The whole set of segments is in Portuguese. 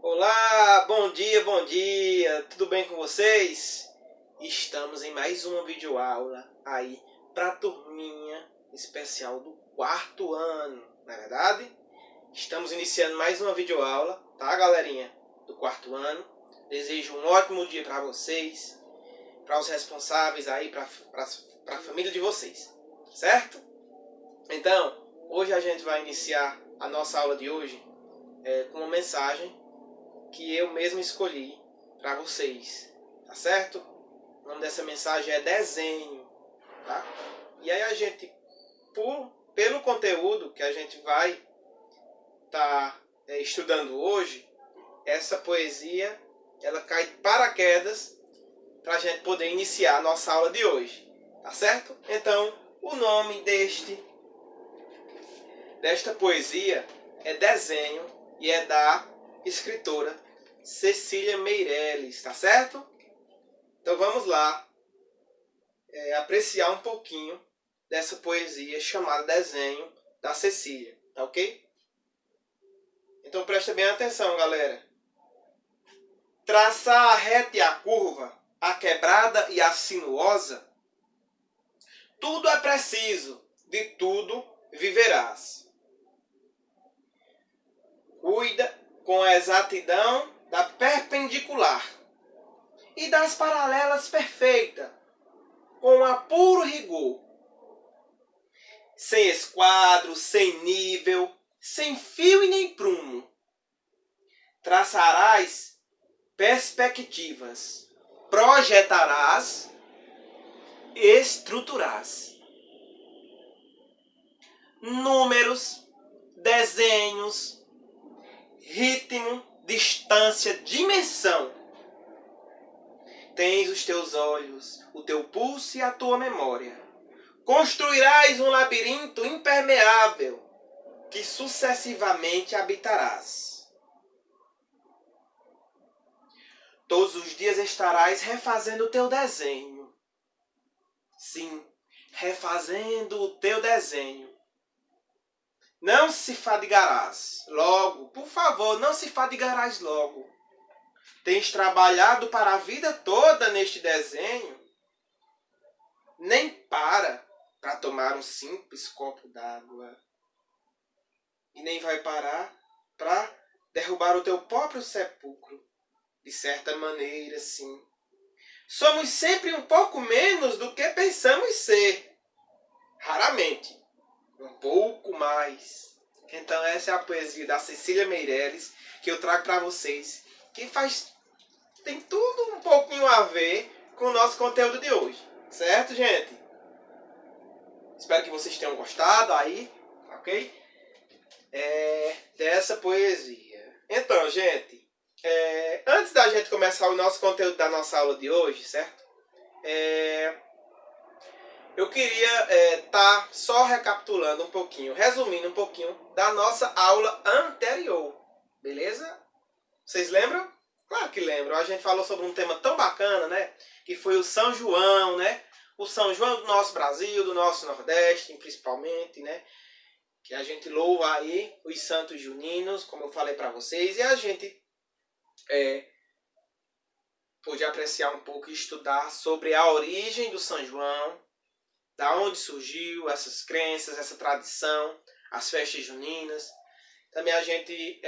Olá, bom dia, tudo bem com vocês? Estamos em mais uma videoaula aí para a turminha especial do quarto ano, não é verdade? Estamos iniciando mais uma videoaula, tá, galerinha? Do quarto ano. Desejo um ótimo dia para vocês, para os responsáveis aí, para a família de vocês, certo? Então, hoje a gente vai iniciar a nossa aula de hoje com uma mensagem que eu mesmo escolhi para vocês, tá certo? O nome dessa mensagem é desenho, tá? E aí a gente, pelo conteúdo que a gente vai estar estudando hoje, essa poesia, ela cai de paraquedas para a gente poder iniciar a nossa aula de hoje, tá certo? Então, o nome desta poesia é Desenho e é da escritora Cecília Meirelles, tá certo? Então vamos lá apreciar um pouquinho dessa poesia chamada Desenho da Cecília, tá ok? Então presta bem atenção, galera. Traçar a reta e a curva, a quebrada e a sinuosa, tudo é preciso, de tudo viverás. Cuida com a exatidão da perpendicular e das paralelas perfeitas, com apuro rigor, sem esquadro, sem nível, sem fio e nem prumo. Traçarás perspectivas, projetarás, estruturarás. Números, desenhos, ritmo, distância, dimensão. Tens os teus olhos, o teu pulso e a tua memória. Construirás um labirinto impermeável que sucessivamente habitarás. Todos os dias estarás refazendo o teu desenho. Sim, refazendo o teu desenho. Não se fadigarás logo, por favor, não se fadigarás logo. Tens trabalhado para a vida toda neste desenho, nem para tomar um simples copo d'água. E nem vai parar para derrubar o teu próprio sepulcro. De certa maneira, sim. Somos sempre um pouco menos do que pensamos ser. Raramente. Um pouco mais. Então essa é a poesia da Cecília Meirelles que eu trago para vocês. Que tem tudo um pouquinho a ver com o nosso conteúdo de hoje. Certo, gente? Espero que vocês tenham gostado aí, ok? Dessa poesia. Então, gente, antes da gente começar o nosso conteúdo da nossa aula de hoje, certo? Eu queria estar só recapitulando um pouquinho, resumindo um pouquinho da nossa aula anterior, beleza? Vocês lembram? Claro que lembram. A gente falou sobre um tema tão bacana, né? Que foi o São João, né? O São João do nosso Brasil, do nosso Nordeste, principalmente, né? Que a gente louva aí os santos juninos, como eu falei para vocês, e a gente pôde apreciar um pouco e estudar sobre a origem do São João, da onde surgiu essas crenças, essa tradição, as festas juninas. Também a gente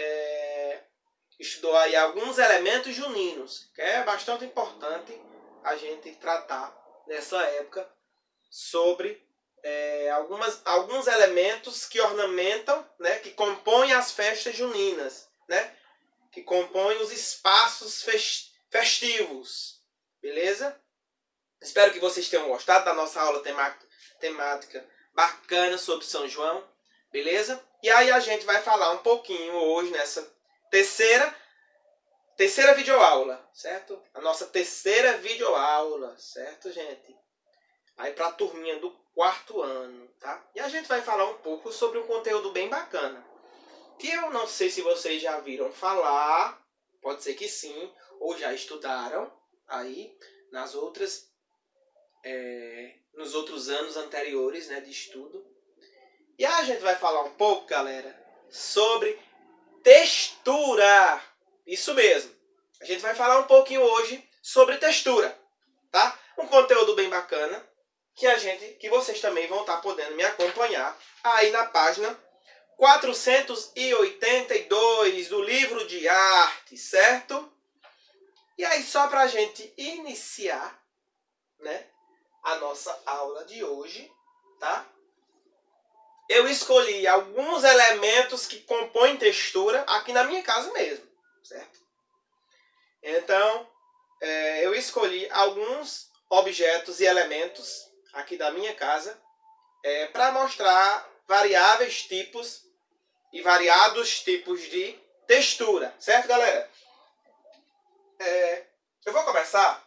estudou aí alguns elementos juninos, que é bastante importante a gente tratar nessa época sobre alguns elementos que ornamentam, né, que compõem as festas juninas, né, que compõem os espaços festivos, beleza? Espero que vocês tenham gostado da nossa aula temática bacana sobre São João, beleza? E aí a gente vai falar um pouquinho hoje nessa terceira videoaula, certo? A nossa terceira videoaula, certo, gente? Aí para a turminha do quarto ano, tá? E a gente vai falar um pouco sobre um conteúdo bem bacana, que eu não sei se vocês já viram falar, pode ser que sim, ou já estudaram aí nos outros anos anteriores, né, de estudo. E a gente vai falar um pouco, galera, sobre textura. Isso mesmo. A gente vai falar um pouquinho hoje sobre textura, tá? Um conteúdo bem bacana que vocês também vão estar podendo me acompanhar aí na página 482 do livro de arte, certo? E aí, só para a gente iniciar, né, a nossa aula de hoje, tá? Eu escolhi alguns elementos que compõem textura aqui na minha casa mesmo, certo? Então, eu escolhi alguns objetos e elementos aqui da minha casa para mostrar variáveis tipos e variados tipos de textura, certo, galera? Eu vou começar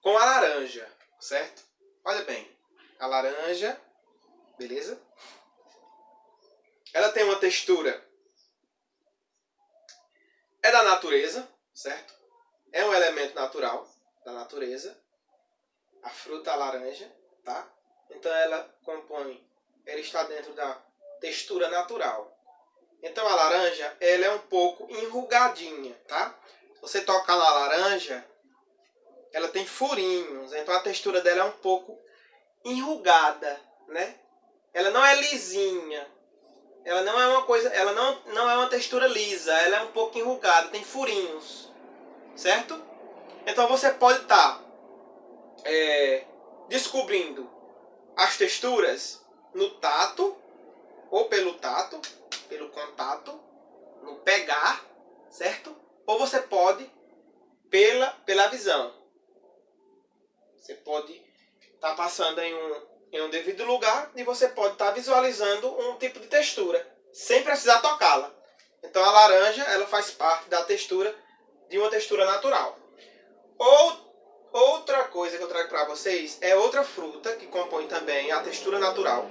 com a laranja, certo? Olha bem, a laranja, beleza? Ela tem uma textura, é da natureza, certo? É um elemento natural da natureza, a fruta a laranja, tá? Então ela está dentro da textura natural. Então a laranja, ela é um pouco enrugadinha, tá? Você tocar na laranja, ela tem furinhos, então a textura dela é um pouco enrugada, né? Ela não é lisinha. Ela não é uma coisa, ela não é uma textura lisa, ela é um pouco enrugada, tem furinhos, certo? Então você pode estar descobrindo as texturas no tato, ou pelo tato, pelo contato, no pegar, certo? Ou você pode pela visão. Você pode estar passando em um devido lugar e você pode estar visualizando um tipo de textura, sem precisar tocá-la. Então a laranja, ela faz parte da textura, de uma textura natural. Outra coisa que eu trago para vocês é outra fruta que compõe também a textura natural,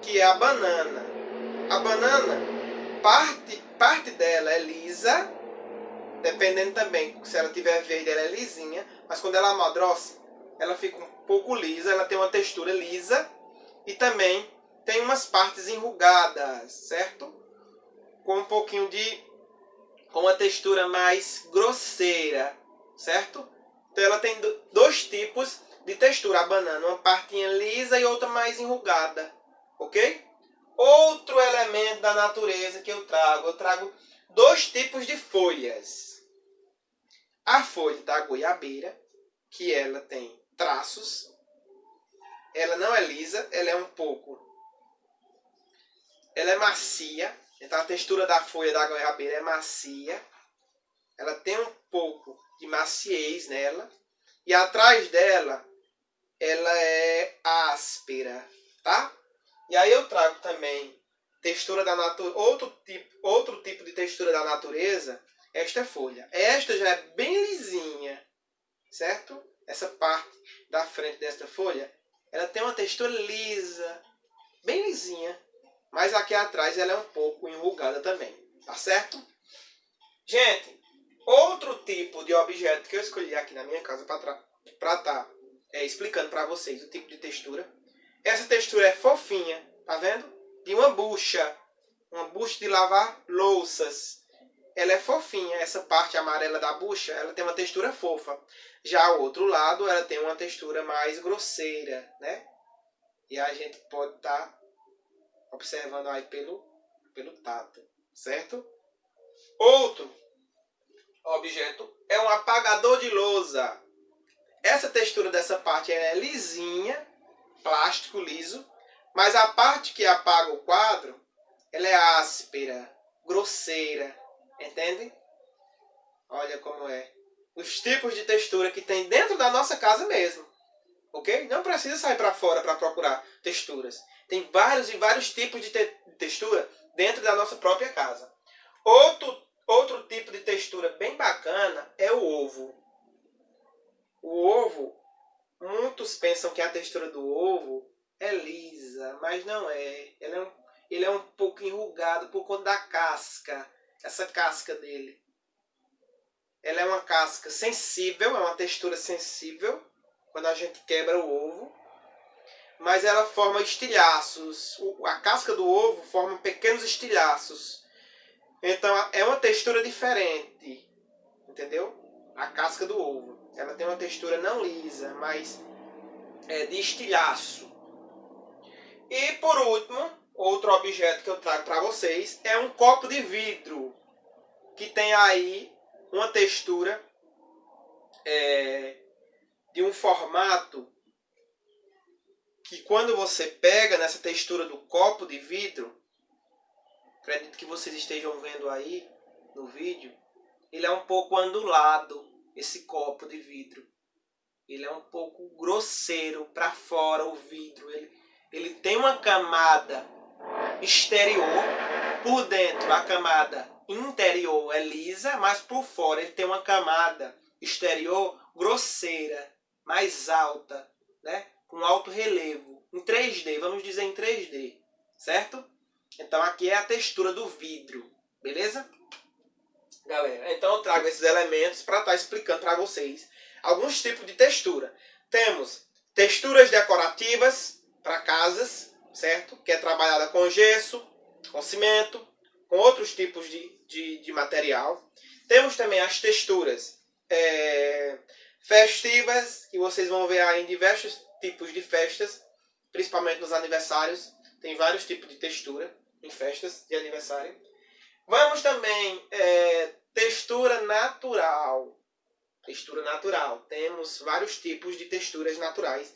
que é a banana. A banana, parte dela é lisa, dependendo também, se ela tiver verde ela é lisinha, mas quando ela amadurece, ela fica um pouco lisa, ela tem uma textura lisa e também tem umas partes enrugadas, certo? Com uma textura mais grosseira, certo? Então ela tem dois tipos de textura, a banana, uma partinha lisa e outra mais enrugada, ok? Outro elemento da natureza que eu trago dois tipos de folhas. A folha da goiabeira, que ela tem traços, ela não é lisa, ela é macia, então a textura da folha da goiabeira é macia, ela tem um pouco de maciez nela, e atrás dela, ela é áspera, tá? E aí eu trago também textura da outro tipo de textura da natureza, esta folha. Esta já é bem lisinha, certo? Essa parte da frente desta folha, ela tem uma textura lisa, bem lisinha, mas aqui atrás ela é um pouco enrugada também, tá certo? Gente, outro tipo de objeto que eu escolhi aqui na minha casa para estar explicando para vocês o tipo de textura. Essa textura é fofinha, tá vendo? De uma bucha de lavar louças. Ela é fofinha, essa parte amarela da bucha, ela tem uma textura fofa. Já o outro lado, ela tem uma textura mais grosseira, né? E a gente pode estar observando aí pelo tato, certo? Outro objeto é um apagador de lousa. Essa textura dessa parte é lisinha, plástico liso, mas a parte que apaga o quadro, ela é áspera, grosseira, entende? Olha como é. Os tipos de textura que tem dentro da nossa casa mesmo, ok? Não precisa sair para fora para procurar texturas. Tem vários e vários tipos de textura dentro da nossa própria casa. Outro tipo de textura bem bacana é o ovo. O ovo, muitos pensam que a textura do ovo é lisa, mas não é. Ele é um pouco enrugado por conta da casca. Essa casca dele. Ela é uma casca sensível, é uma textura sensível quando a gente quebra o ovo. Mas ela forma estilhaços. A casca do ovo forma pequenos estilhaços. Então é uma textura diferente, entendeu? A casca do ovo, ela tem uma textura não lisa, mas de estilhaço. E por último, outro objeto que eu trago para vocês é um copo de vidro, que tem aí uma textura de um formato que quando você pega nessa textura do copo de vidro, acredito que vocês estejam vendo aí no vídeo, ele é um pouco ondulado, esse copo de vidro. Ele é um pouco grosseiro para fora, o vidro. Ele tem uma camada exterior, por dentro a camada interior é lisa, mas por fora ele tem uma camada exterior grosseira, mais alta, né? Com alto relevo, em 3D, vamos dizer em 3D, certo? Então aqui é a textura do vidro, beleza? Galera, então eu trago esses elementos para estar explicando para vocês alguns tipos de textura. Temos texturas decorativas para casas, certo? Que é trabalhada com gesso, com cimento, com outros tipos de material. Temos também as texturas festivas, que vocês vão ver aí em diversos tipos de festas, principalmente nos aniversários. Tem vários tipos de textura em festas de aniversário. Vamos também textura natural. Textura natural. Temos vários tipos de texturas naturais,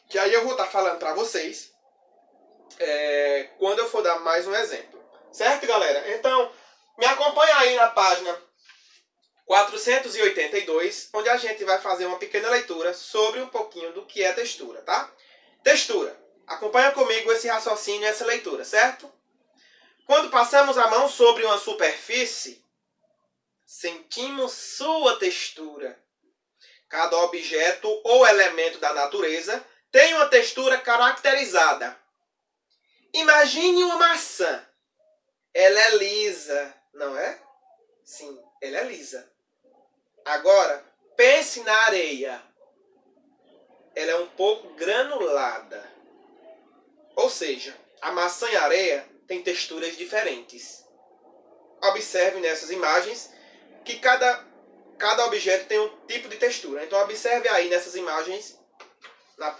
que aí eu vou estar falando para vocês quando eu for dar mais um exemplo. Certo, galera? Então, me acompanha aí na página 482, onde a gente vai fazer uma pequena leitura sobre um pouquinho do que é textura, tá? Textura. Acompanha comigo esse raciocínio e essa leitura, certo? Quando passamos a mão sobre uma superfície, sentimos sua textura. Cada objeto ou elemento da natureza tem uma textura caracterizada. Imagine uma maçã. Ela é lisa, não é? Sim, ela é lisa. Agora, pense na areia. Ela é um pouco granulada. Ou seja, a maçã e a areia têm texturas diferentes. Observe nessas imagens que cada objeto tem um tipo de textura. Então observe aí nessas imagens, na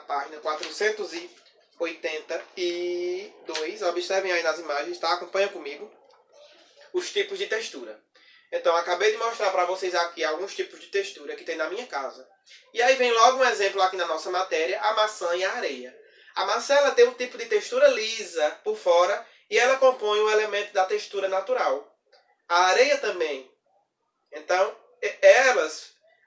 página 482, observem aí nas imagens, tá? Acompanha comigo os tipos de textura. Então acabei de mostrar para vocês aqui alguns tipos de textura que tem na minha casa. E aí vem logo um exemplo aqui na nossa matéria, a maçã e a areia. A maçã ela tem um tipo de textura lisa por fora e ela compõe um elemento da textura natural. A areia também. Então,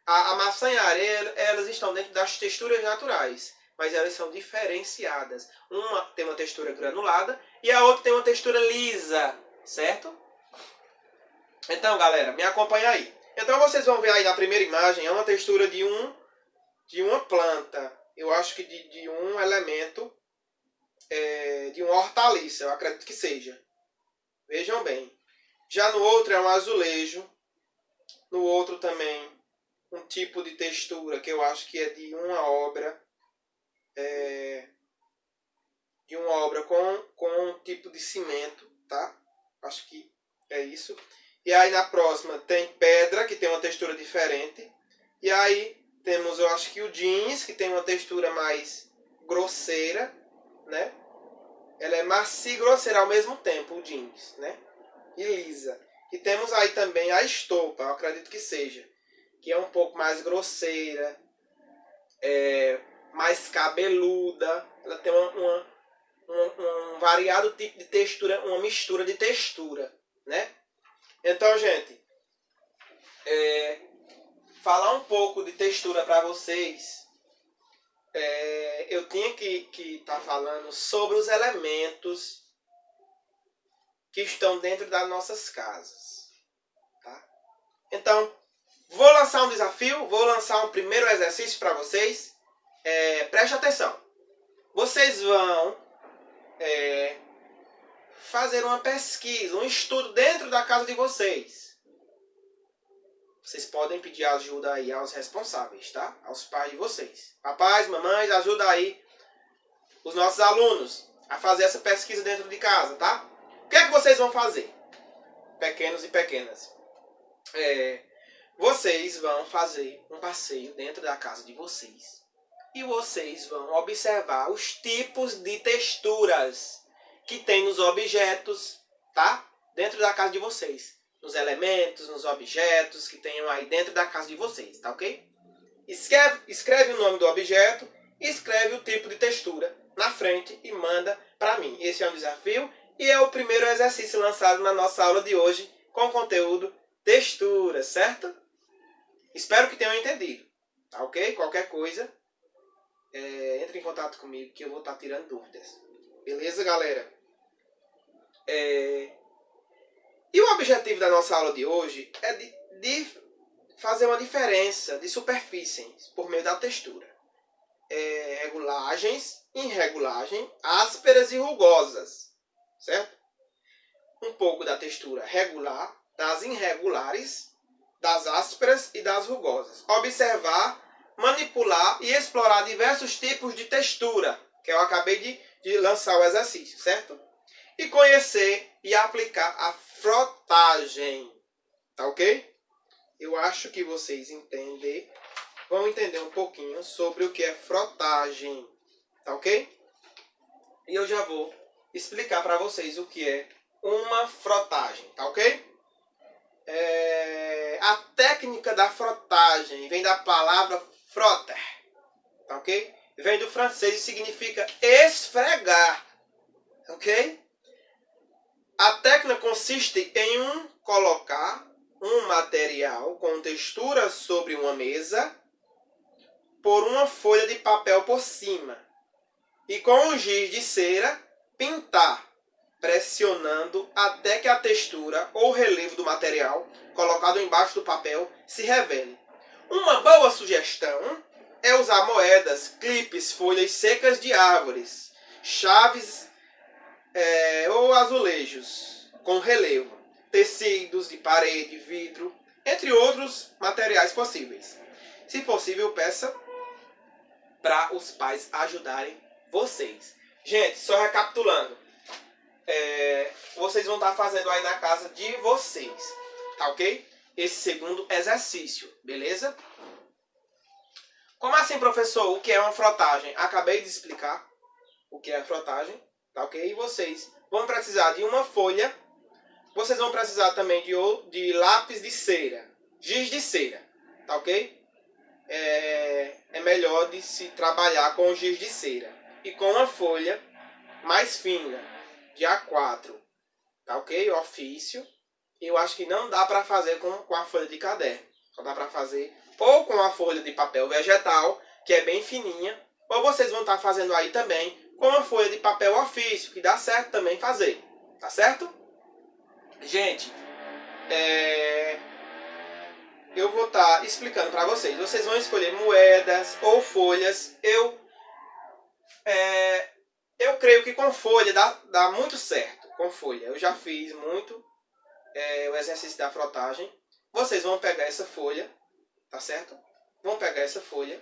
a maçã e a areia, elas estão dentro das texturas naturais, mas elas são diferenciadas. Uma tem uma textura granulada e a outra tem uma textura lisa, certo? Então, galera, me acompanha aí. Então, vocês vão ver aí na primeira imagem, é uma textura de uma planta. Eu acho que de um elemento, de uma hortaliça, eu acredito que seja. Vejam bem. Já no outro é um azulejo. No outro também um tipo de textura que eu acho que é de uma obra. De uma obra com um tipo de cimento, tá? Acho que é isso. E aí na próxima tem pedra, que tem uma textura diferente. E aí temos, eu acho que o jeans, que tem uma textura mais grosseira, né? Ela é macia e grosseira ao mesmo tempo, o jeans, né? E lisa. E temos aí também a estopa, eu acredito que seja, que é um pouco mais grosseira, mais cabeluda. Ela tem um variado tipo de textura, uma mistura de textura, né? Então, gente, falar um pouco de textura para vocês, eu tinha que estar falando sobre os elementos que estão dentro das nossas casas, tá? Então, vou lançar um desafio, vou lançar um primeiro exercício para vocês. Preste atenção. Vocês vão fazer uma pesquisa, um estudo dentro da casa de vocês. Vocês podem pedir ajuda aí aos responsáveis, tá? Aos pais de vocês. Papais, mamães, ajuda aí os nossos alunos a fazer essa pesquisa dentro de casa, tá? O que é que vocês vão fazer? Pequenos e pequenas. Vocês vão fazer um passeio dentro da casa de vocês. E vocês vão observar os tipos de texturas que tem nos objetos, tá? Dentro da casa de vocês. Nos elementos, nos objetos que tenham aí dentro da casa de vocês, tá ok? Escreve o nome do objeto, escreve o tipo de textura na frente e manda para mim. Esse é um desafio e é o primeiro exercício lançado na nossa aula de hoje com o conteúdo textura, certo? Espero que tenham entendido, tá ok? Qualquer coisa, entre em contato comigo que eu vou estar tirando dúvidas. Beleza, galera? E o objetivo da nossa aula de hoje é de fazer uma diferença de superfícies por meio da textura. Regulagens, irregulagem, ásperas e rugosas, certo? Um pouco da textura regular, das irregulares, das ásperas e das rugosas. Observar, manipular e explorar diversos tipos de textura, que eu acabei de lançar o exercício, certo? E conhecer e aplicar a frotagem, tá ok? Eu acho que vocês vão entender um pouquinho sobre o que é frotagem, tá ok? E eu já vou explicar para vocês o que é uma frotagem, tá ok? A técnica da frotagem vem da palavra frotter, tá ok? Vem do francês e significa esfregar, ok? A técnica consiste em colocar um material com textura sobre uma mesa por uma folha de papel por cima e com um giz de cera pintar, pressionando até que a textura ou relevo do material colocado embaixo do papel se revele. Uma boa sugestão é usar moedas, clipes, folhas secas de árvores, chaves ou azulejos com relevo, tecidos de parede, vidro, entre outros materiais possíveis. Se possível, peça para os pais ajudarem vocês. Gente, só recapitulando, vocês vão estar fazendo aí na casa de vocês, tá ok? Esse segundo exercício, beleza? Como assim, professor? O que é uma frotagem? Acabei de explicar o que é a frotagem, tá ok? E vocês vão precisar de uma folha, vocês vão precisar também de lápis de cera, giz de cera, tá ok? É melhor de se trabalhar com o giz de cera e com uma folha mais fina, de A4, tá ok? Ofício. Eu acho que não dá para fazer com a folha de caderno, só dá para fazer ou com a folha de papel vegetal, que é bem fininha, ou vocês vão estar fazendo aí também com a folha de papel ofício, que dá certo também fazer, tá certo? Gente, eu vou estar explicando para vocês. Vocês vão escolher moedas ou folhas. Eu creio que com folha dá muito certo. Com folha. Eu já fiz muito o exercício da frotagem. Vocês vão pegar essa folha, tá certo? Vão pegar essa folha,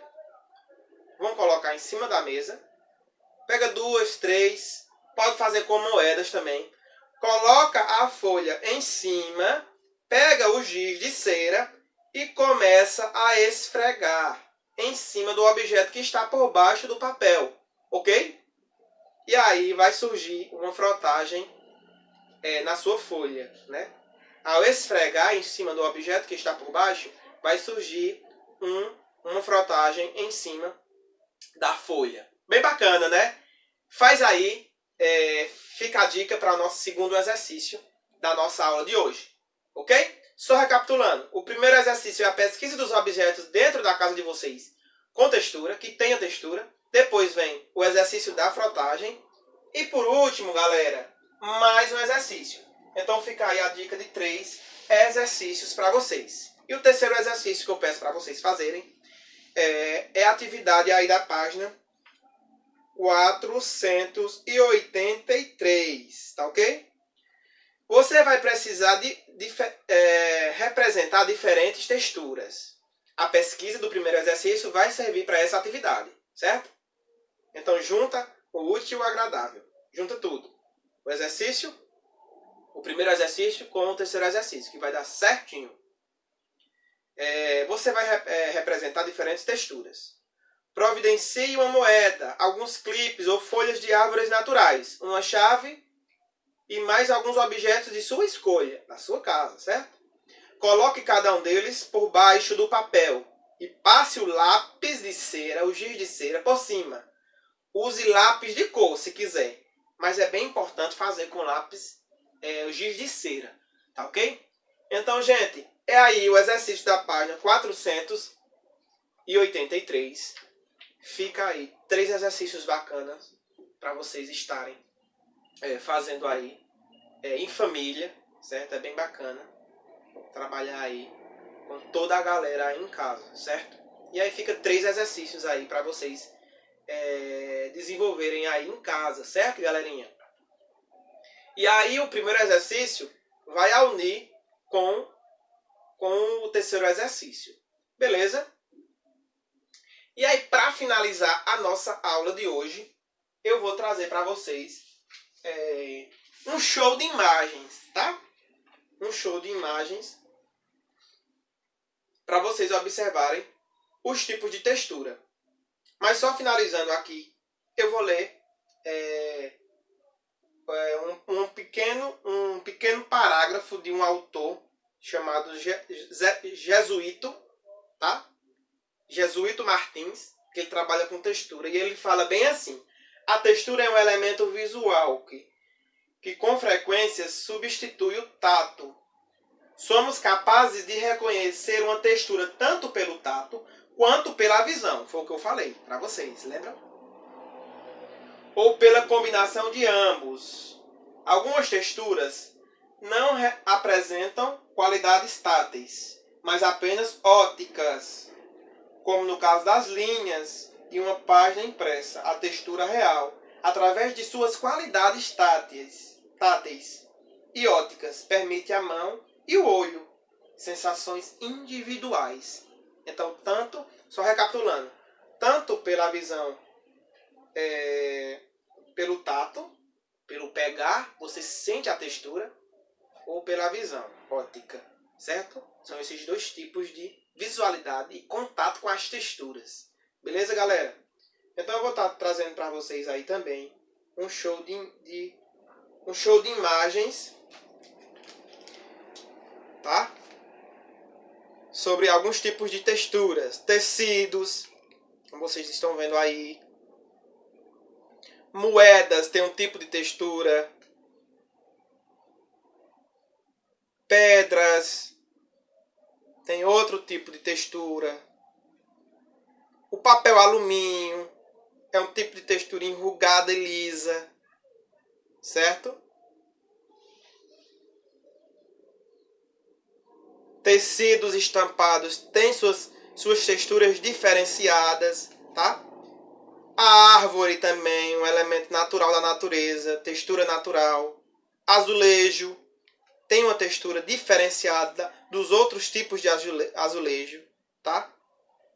vão colocar em cima da mesa. Pega 2, 3, pode fazer com moedas também. Coloca a folha em cima, pega o giz de cera e começa a esfregar em cima do objeto que está por baixo do papel, ok? E aí vai surgir uma frotagem na sua folha, né? Ao esfregar em cima do objeto que está por baixo, vai surgir uma frotagem em cima da folha. Bem bacana, né? Faz aí, fica a dica para o nosso segundo exercício da nossa aula de hoje, ok? Só recapitulando, o primeiro exercício é a pesquisa dos objetos dentro da casa de vocês com textura, que tenha textura. Depois vem o exercício da frotagem. E por último, galera, mais um exercício. Então fica aí a dica de 3 exercícios para vocês. E o terceiro exercício que eu peço para vocês fazerem é a atividade aí da página 483, tá ok? Você vai precisar representar diferentes texturas. A pesquisa do primeiro exercício vai servir para essa atividade, certo? Então junta o útil e o agradável. Junta tudo. O exercício o primeiro exercício com o terceiro exercício, que vai dar certinho. Você vai representar diferentes texturas. Providencie uma moeda, alguns clipes ou folhas de árvores naturais, uma chave e mais alguns objetos de sua escolha, na sua casa, certo? Coloque cada um deles por baixo do papel e passe o lápis de cera, o giz de cera, por cima. Use lápis de cor, se quiser, mas é bem importante fazer com lápis o giz de cera, tá ok? Então, gente, é aí o exercício da página 483. Fica aí 3 exercícios bacanas para vocês estarem fazendo aí em família, certo? É bem bacana trabalhar aí com toda a galera aí em casa, certo? E aí fica 3 exercícios aí para vocês desenvolverem aí em casa, certo, galerinha? E aí o primeiro exercício vai unir com o terceiro exercício, beleza? E aí, para finalizar a nossa aula de hoje, eu vou trazer para vocês um show de imagens, tá? Um show de imagens para vocês observarem os tipos de textura. Mas só finalizando aqui, eu vou ler um pequeno parágrafo de um autor chamado Jesuíto, tá? Jesuíto Martins, que ele trabalha com textura, e ele fala bem assim: a textura é um elemento visual que com frequência substitui o tato. Somos capazes de reconhecer uma textura tanto pelo tato quanto pela visão. Foi o que eu falei para vocês, lembram? Ou pela combinação de ambos. Algumas texturas não apresentam qualidades táteis, mas apenas ópticas, como no caso das linhas de uma página impressa. A textura real, através de suas qualidades táteis e ópticas, permite à mão e o olho sensações individuais. Então, só recapitulando, tanto pela visão, pelo tato, pelo pegar, você sente a textura, ou pela visão óptica, certo? São esses 2 tipos de visualidade e contato com as texturas. Beleza, galera? Então eu vou estar trazendo para vocês aí também um show de imagens, tá? Sobre alguns tipos de texturas, tecidos, como vocês estão vendo aí. Moedas tem um tipo de textura. Pedras tem outro tipo de textura. O papel alumínio é um tipo de textura enrugada e lisa, certo? Tecidos estampados têm suas texturas diferenciadas, tá? A árvore também, um elemento natural da natureza, textura natural. Azulejo tem uma textura diferenciada dos outros tipos de azulejo, tá?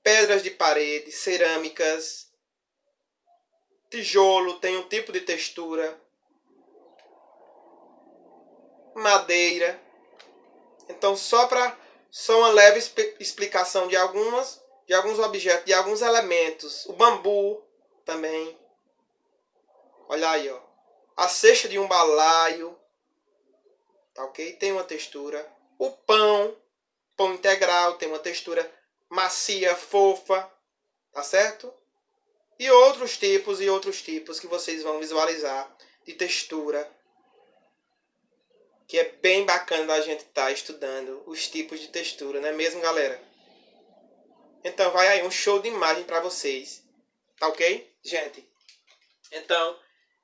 Pedras de parede, cerâmicas. Tijolo tem um tipo de textura. Madeira. Então, só uma leve explicação de alguns objetos, de alguns elementos. O bambu também. Olha aí, ó. A cesta de um balaio, tá ok? Tem uma textura. O pão integral, tem uma textura macia, fofa, tá certo? E outros tipos que vocês vão visualizar de textura, que é bem bacana a gente estar estudando os tipos de textura, não é mesmo, galera? Então vai aí um show de imagem para vocês, tá ok, gente? Então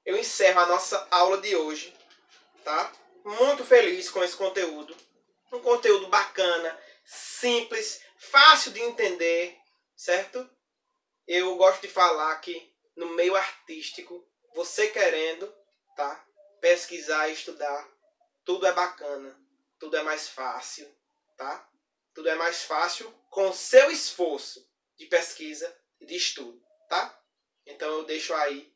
eu encerro a nossa aula de hoje, tá? Muito feliz com esse conteúdo, um conteúdo bacana, simples, fácil de entender, certo? Eu gosto de falar que no meio artístico, você querendo, tá, pesquisar e estudar, tudo é bacana, tudo é mais fácil, tá? Tudo é mais fácil com o seu esforço de pesquisa e de estudo, tá? Então eu deixo aí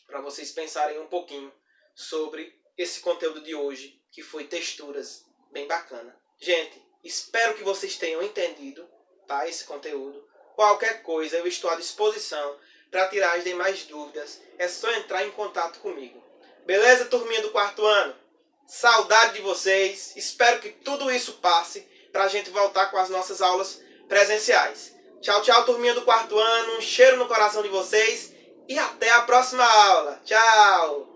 para vocês pensarem um pouquinho sobre esse conteúdo de hoje, que foi texturas, bem bacana. Gente, espero que vocês tenham entendido, tá, esse conteúdo. Qualquer coisa eu estou à disposição para tirar as demais dúvidas. É só entrar em contato comigo. Beleza, turminha do 4º ano? Saudade de vocês. Espero que tudo isso passe para a gente voltar com as nossas aulas presenciais. Tchau, tchau, turminha do 4º ano. Um cheiro no coração de vocês e até a próxima aula. Tchau!